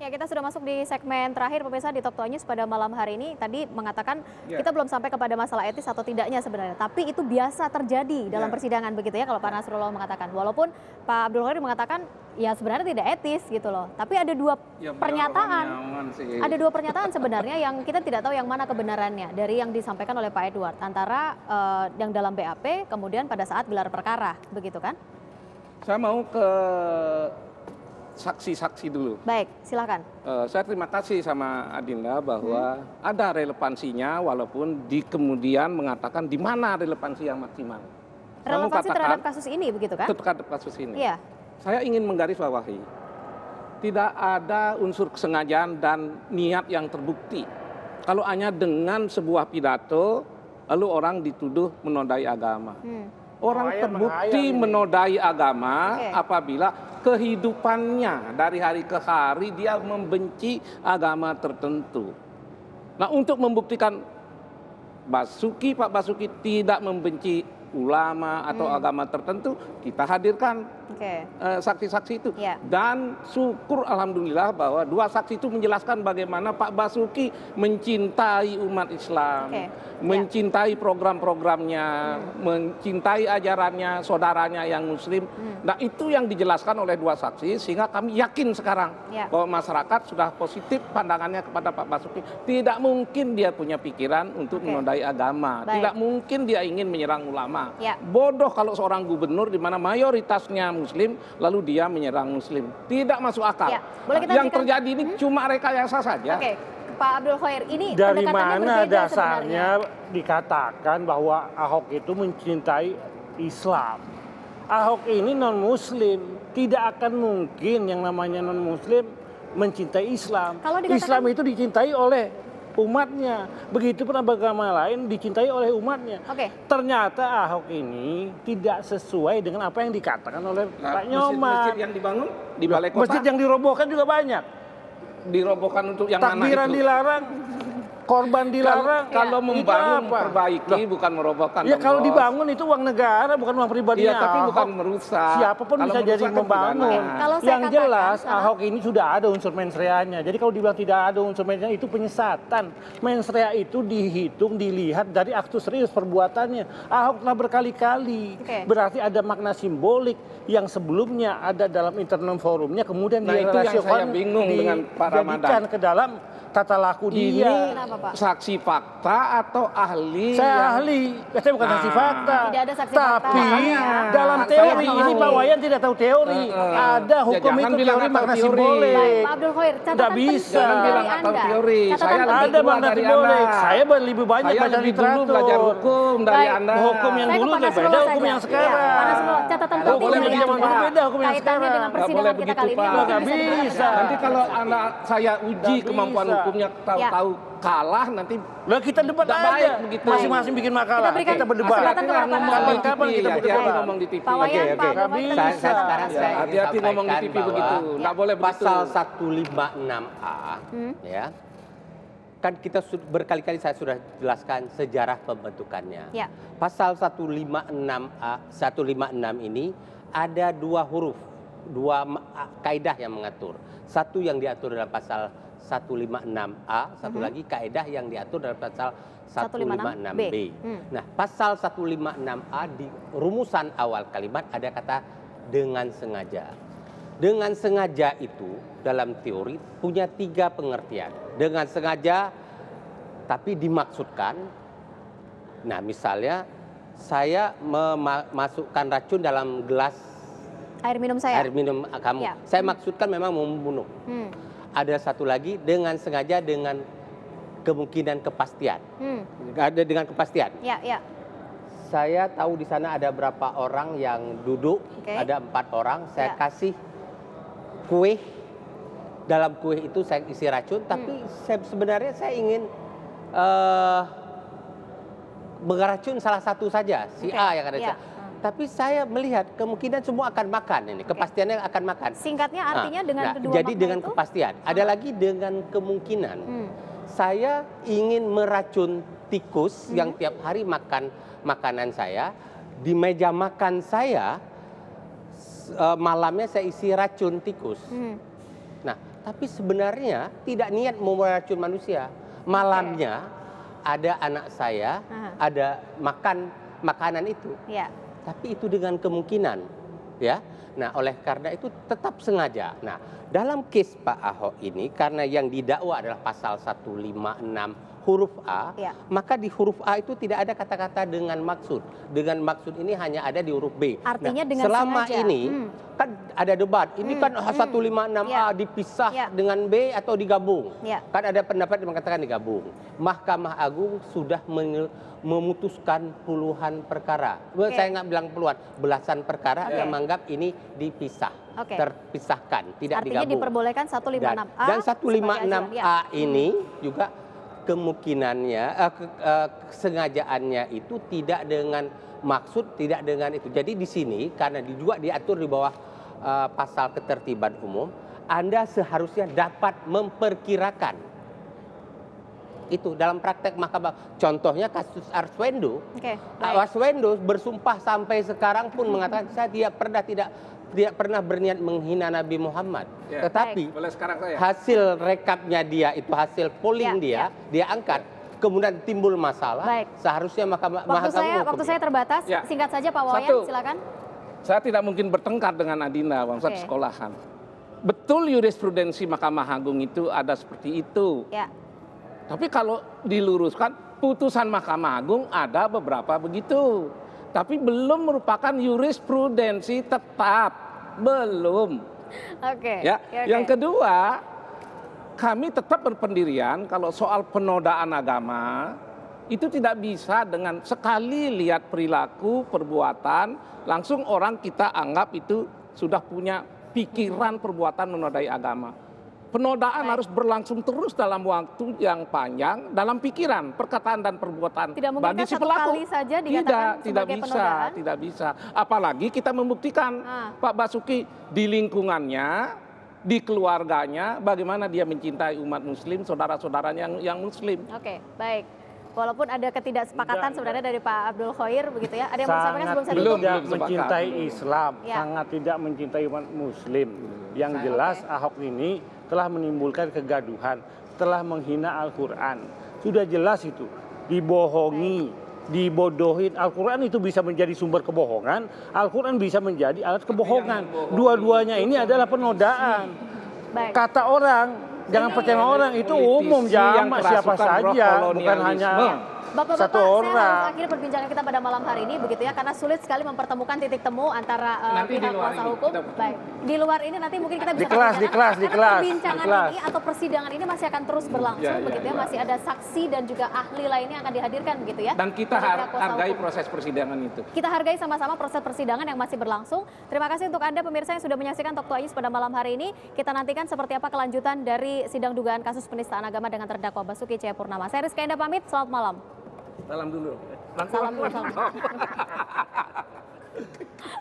Ya, kita sudah masuk di segmen terakhir pemirsa di Top 2 News pada malam hari ini. Tadi mengatakan kita belum sampai kepada masalah etis atau tidaknya sebenarnya. Tapi itu biasa terjadi dalam persidangan begitu ya kalau Pak Nasrullah mengatakan. Walaupun Pak Abdul Khoir mengatakan ya sebenarnya tidak etis gitu loh. Tapi ada dua pernyataan. Ada dua pernyataan sebenarnya yang kita tidak tahu yang mana kebenarannya dari yang disampaikan oleh Pak Edward. Antara yang dalam BAP kemudian pada saat gelar perkara. Begitu kan? Saya mau ke saksi-saksi dulu. Baik, silakan. Saya terima kasih sama Adinda bahwa ada relevansinya walaupun di kemudian mengatakan di mana relevansi yang maksimal. Relevansi terhadap kasus ini begitu kan? Terhadap kasus ini. Iya. Saya ingin menggarisbawahi tidak ada unsur kesengajaan dan niat yang terbukti. Kalau hanya dengan sebuah pidato lalu orang dituduh menodai agama. Orang terbukti menodai agama apabila kehidupannya dari hari ke hari dia membenci agama tertentu. Nah, untuk membuktikan Pak Basuki tidak membenci ulama atau agama tertentu, kita hadirkan saksi-saksi itu. Dan syukur alhamdulillah bahwa dua saksi itu menjelaskan bagaimana Pak Basuki mencintai umat Islam, mencintai program-programnya, mencintai ajarannya, saudaranya yang muslim. Nah, itu yang dijelaskan oleh dua saksi sehingga kami yakin sekarang bahwa masyarakat sudah positif pandangannya kepada Pak Basuki. Tidak mungkin dia punya pikiran untuk menodai agama. Tidak mungkin dia ingin menyerang ulama. Bodoh kalau seorang gubernur di mana mayoritasnya muslim lalu dia menyerang muslim. Tidak masuk akal. Yang terjadi ini cuma rekayasa saja. Pak Abdul Khoir, ini dari mana dasarnya dikatakan bahwa Ahok itu mencintai Islam? Ahok ini non muslim, tidak akan mungkin yang namanya non muslim mencintai Islam. Islam itu dicintai oleh umatnya, begitu pun agama lain dicintai oleh umatnya. Ternyata Ahok ini tidak sesuai dengan apa yang dikatakan oleh Pak Nyoman. Masjid yang dibangun di balai kota, masjid yang dirobohkan juga banyak. Dirobohkan untuk yang takbiran mana itu? Dilarang, korban dilarang. Kalau membangun perbaiki bukan merobohkan. Ya kalau dibangun itu uang negara bukan uang pribadinya. Iya, tapi bukan merusak. Siapapun bisa jadi membangun. Yang jelas Ahok ini sudah ada unsur mensreanya. Jadi kalau dibilang tidak ada unsur mensrea itu penyesatan. Mensrea itu dihitung, dilihat dari aktus serius perbuatannya. Ahok telah berkali-kali. Berarti ada makna simbolik yang sebelumnya ada dalam internal forumnya kemudian direlasiokan, dijadikan ke dalam tata laku dia. Saksi fakta atau ahli? Saya ahli, saya bukan saksi fakta. Tidak ada saksi tapi dalam teori ini Pak Wayan tidak tahu teori. Ada hukum itu teori makna simbolik. Pak Abdul Khoir, tidak bisa. Jangan bilang nggak tahu teori. Saya ada makna simbolik. Saya lebih banyak baca literatur. Dulu belajar hukum dari Anda. Hukum yang dulu beda hukum yang sekarang. Catatan penting yang zaman dulu beda hukum yang sekarang. dengan persidangan kita kali ini. Nggak bisa. Nanti kalau saya uji kemampuan hukumnya tahu kalah nanti kita debat aja. Masing-masing bikin makalah. Kita berdebat. Kapan kita berdebat ngomong di TV. Pak Wayan, Pak Sekarang saya hati-hati ngomong di TV begitu. Nggak boleh begitu. Pasal 156A ya. Kan kita berkali-kali saya sudah jelaskan sejarah pembentukannya. Pasal 156A 156 ini ada dua huruf, dua kaidah yang mengatur. Satu yang diatur dalam pasal 156A, satu lagi kaidah yang diatur dalam pasal 156B. Nah, pasal 156A di rumusan awal kalimat ada kata dengan sengaja. Dengan sengaja itu dalam teori punya tiga pengertian. Dengan sengaja tapi dimaksudkan. Nah, misalnya saya memasukkan racun dalam gelas air minum saya. Air minum kamu. Saya maksudkan memang membunuh. Ada satu lagi dengan sengaja dengan kemungkinan kepastian. Ada dengan kepastian. Saya tahu di sana ada berapa orang yang duduk, ada 4 orang. Saya kasih kue, dalam kue itu saya isi racun, tapi sebenarnya saya ingin mengeracun salah satu saja, si A yang ada di sana. Tapi saya melihat kemungkinan semua akan makan ini, kepastiannya akan makan. Singkatnya artinya dengan kedua jadi dengan itu? Kepastian. Ada lagi dengan kemungkinan. Saya ingin meracun tikus yang tiap hari makan makanan saya. Di meja makan saya malamnya saya isi racun tikus. Nah, Tapi sebenarnya tidak niat mau meracun manusia. Malamnya ada anak saya, ada makan makanan itu. Ya. Tapi itu dengan kemungkinan, ya. Nah, oleh karena itu tetap sengaja. Nah, dalam kes Pak Ahok ini karena yang didakwa adalah pasal 156 huruf A, maka di huruf A itu tidak ada kata-kata dengan maksud. Dengan maksud ini hanya ada di huruf B. Artinya nah, dengan selama sengaja. ini kan ada debat. Ini kan 156A dipisah dengan B atau digabung. Kan ada pendapat yang mengatakan digabung. Mahkamah Agung sudah memutuskan puluhan perkara. Saya nggak bilang puluhan, belasan perkara yang menganggap ini dipisah. Terpisahkan, tidak artinya digabung. Diperbolehkan 156A. Dan 156A ini juga kemungkinannya, kesengajaannya itu tidak dengan maksud, tidak dengan itu. Jadi di sini karena juga diatur di bawah pasal ketertiban umum, Anda seharusnya dapat memperkirakan. Itu dalam praktek mahkamah. Contohnya kasus Arswendo. Arswendo bersumpah sampai sekarang pun mengatakan saya tidak pernah berniat menghina Nabi Muhammad. Tetapi hasil rekapnya dia itu hasil polling dia angkat. Kemudian timbul masalah. Seharusnya waktu saya terbatas. Singkat saja Pak Wayan, silakan. Saya tidak mungkin bertengkar dengan Adinda, bangsa sekolahan. Betul jurisprudensi Mahkamah Agung itu ada seperti itu. Tapi kalau diluruskan, putusan Mahkamah Agung ada beberapa begitu. Tapi belum merupakan jurisprudensi tetap. Belum. Yang kedua, kami tetap berpendirian kalau soal penodaan agama, itu tidak bisa dengan sekali lihat perilaku, perbuatan, langsung orang kita anggap itu sudah punya pikiran perbuatan menodai agama. Penodaan harus berlangsung terus dalam waktu yang panjang, dalam pikiran, perkataan dan perbuatan bagi si pelaku. Kali saja dikatakan tidak bisa, penodaan? tidak bisa. Apalagi kita membuktikan Pak Basuki di lingkungannya, di keluarganya, bagaimana dia mencintai umat Muslim, saudara-saudaranya yang Muslim. Baik. Walaupun ada ketidaksepakatan sebenarnya dari Pak Abdul Khoir begitu ya. Ada yang mau sampaikan sebelum saya tutup? Tidak mencintai Islam, sangat tidak mencintai umat Muslim. Yang jelas Ahok ini telah menimbulkan kegaduhan, telah menghina Al-Quran. Sudah jelas itu, dibohongi, dibodohin. Al-Quran itu bisa menjadi sumber kebohongan, Al-Quran bisa menjadi alat kebohongan. Dua-duanya ini adalah penodaan. Kata orang, jangan percaya orang, itu umum jamak siapa saja, bukan hanya Bapak-bapak, satu orang. saya harus akhiri perbincangan kita pada malam hari ini begitu ya, karena sulit sekali mempertemukan titik temu antara pihak kuasa hukum. Baik, di luar ini nanti mungkin kita bisa di kelas. Perbincangan ini atau persidangan ini masih akan terus berlangsung begitu ya, masih ada saksi dan juga ahli lainnya yang akan dihadirkan begitu ya. Dan kita hargai proses persidangan itu. Kita hargai sama-sama proses persidangan yang masih berlangsung. Terima kasih untuk Anda pemirsa yang sudah menyaksikan Talk to Ais pada malam hari ini. Kita nantikan seperti apa kelanjutan dari sidang dugaan kasus penistaan agama dengan terdakwa Basuki Cahayapurnama. Saya Rizka Indah pamit, selamat malam. Salam dulu. Salam dulu.